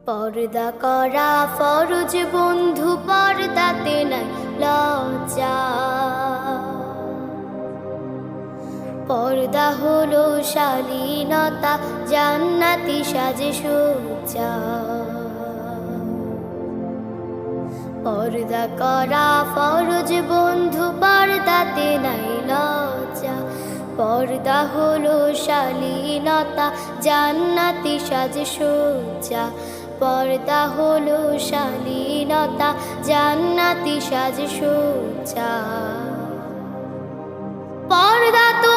পর্দা করা ফরজ বন্ধু, পর্দাতে নাই লজ্জা। পর্দা হলো শালীনতা, জান্নাতি সাজে সজ্জা। পর্দা করা ফরজ বন্ধু, পর্দাতে নাই লজ্জা। পর্দা হলো শালীনতা, জান্নাতি সাজে সজ্জা। পর্দা হলো শালীনতা, জান্নাতি সাজে সজ্জা। পর্দা তো